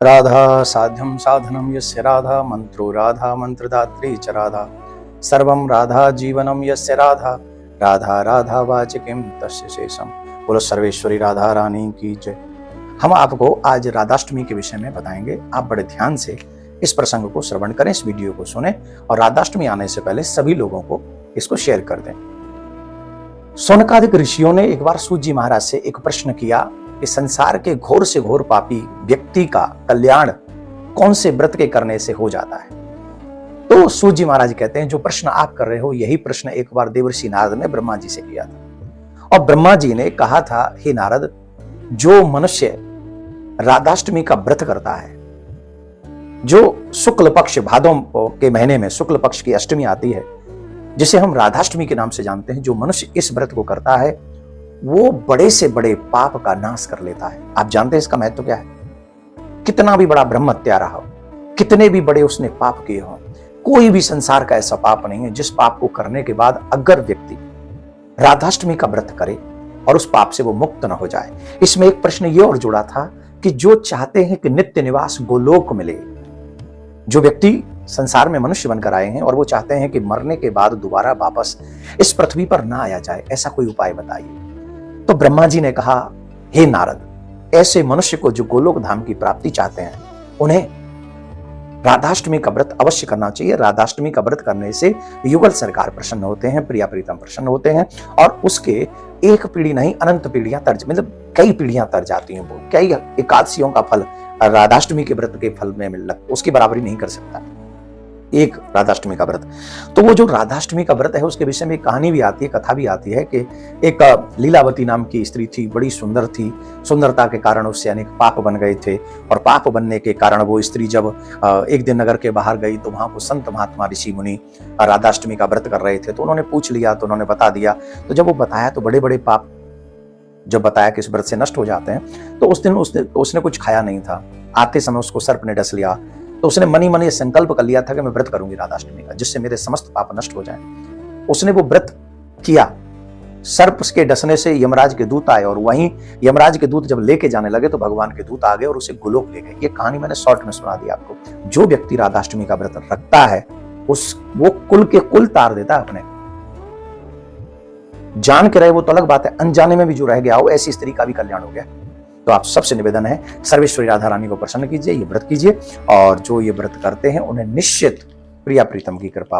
राधा साध्यं साधनं यस्य राधा मंत्रो राधा मंत्रदात्री च राधा सर्वं राधा जीवनं यस्य राधा राधा राधा वाचिकीं तस्य शेषम। बोलो सर्वेश्वरी राधा रानी की जय। हम आपको आज राधाष्टमी के विषय में बताएंगे। आप बड़े ध्यान से इस प्रसंग को श्रवण करें, इस वीडियो को सुने और राधाष्टमी आने से पहले सभी लोगों को इसको शेयर कर दें। शौनकादिक ऋषियों ने एक बार सूत जी महाराज से एक प्रश्न किया कि संसार के घोर से घोर पापी व्यक्ति का कल्याण कौन से व्रत के करने से हो जाता है। तो सूत जी महाराज कहते हैं, जो प्रश्न आप कर रहे हो यही प्रश्न एक बार देवर्षि नारद ने ब्रह्मा जी से किया था। और ब्रह्मा जी ने कहा था, हे नारद, जो मनुष्य राधाष्टमी का व्रत करता है, जो शुक्ल पक्ष भादों के महीने में शुक्ल पक्ष की अष्टमी आती है, जिसे हम राधाष्टमी के नाम से जानते हैं, जो मनुष्य इस व्रत को करता है वो बड़े से बड़े पाप का नाश कर लेता है। आप जानते हैं इसका महत्व क्या है? कितना भी बड़ा ब्रह्म हत्या रहा हो, कितने भी बड़े उसने पाप किए हों, कोई भी संसार का ऐसा पाप नहीं है जिस पाप को करने के बाद अगर व्यक्ति राधाष्टमी का व्रत करे और उस पाप से वो मुक्त न हो जाए। इसमें एक प्रश्न ये और जुड़ा था कि जो चाहते हैं कि नित्य निवास गोलोक मिले, जो व्यक्ति संसार में मनुष्य बनकर आए हैं और वो चाहते हैं कि मरने के बाद दोबारा वापस इस पृथ्वी पर ना आया जाए, ऐसा कोई उपाय बताइए। तो ब्रह्मा जी ने कहा, हे नारद, ऐसे मनुष्य को जो गोलोक धाम की प्राप्ति चाहते हैं उन्हें राधाष्टमी का व्रत अवश्य करना चाहिए। राधाष्टमी का व्रत करने से युगल सरकार प्रसन्न होते हैं, प्रिया प्रीतम प्रसन्न होते हैं और उसके एक पीढ़ी नहीं अनंत पीढ़ियां तर, मतलब कई पीढ़ियां तर जाती हैं। वो कई एकादशियों का फल राधाष्टमी के व्रत के फल में मिल उसकी बराबरी नहीं कर सकता एक राधाष्टमी का व्रत। तो वो जो राधाष्टमी का व्रत है उसके विषय में एक कहानी भी आती है, कथा भी आती है कि एक लीलावती नाम की स्त्री थी, बड़ी सुंदर थी। सुंदरता के कारण उससे अनेक पाप बन गए थे और पाप बनने के कारण वो स्त्री जब एक दिन नगर के बाहर गई तो वहां को संत महात्मा ऋषि मुनि राधाष्टमी का व्रत कर रहे थे। तो उन्होंने पूछ लिया, तो उन्होंने बता दिया। तो जब वो बताया तो बड़े बड़े पाप जब बताया कि इस व्रत से नष्ट हो जाते हैं, तो उस दिन उसने कुछ खाया नहीं था। आते समय उसको सर्प ने डस लिया, तो उसने मनी मनी संकल्प कर लिया था कि मैं व्रत करूंगी राधाष्टमी का, जिससे मेरे समस्त पाप नष्ट हो जाएं। उसने वो व्रत किया। सर्प के डसने से यमराज के दूत आए और वहीं यमराज के दूत जब लेके जाने लगे तो भगवान के दूत आ गए और उसे गोलोक ले गए। ये कहानी मैंने शॉर्ट में सुना दी आपको। जो व्यक्ति राधाष्टमी का व्रत रखता है वो कुल के कुल तार देता है अपने। जान के रहे वो तो अलग बात है, अनजाने में भी जो रह गया हो, ऐसी स्त्री का भी कल्याण हो गया। तो आप सबसे निवेदन है, सर्वेश्वरी राधा रानी को प्रसन्न कीजिए, ये व्रत कीजिए और जो ये व्रत करते हैं उन्हें निश्चित प्रिया प्रीतम की कृपा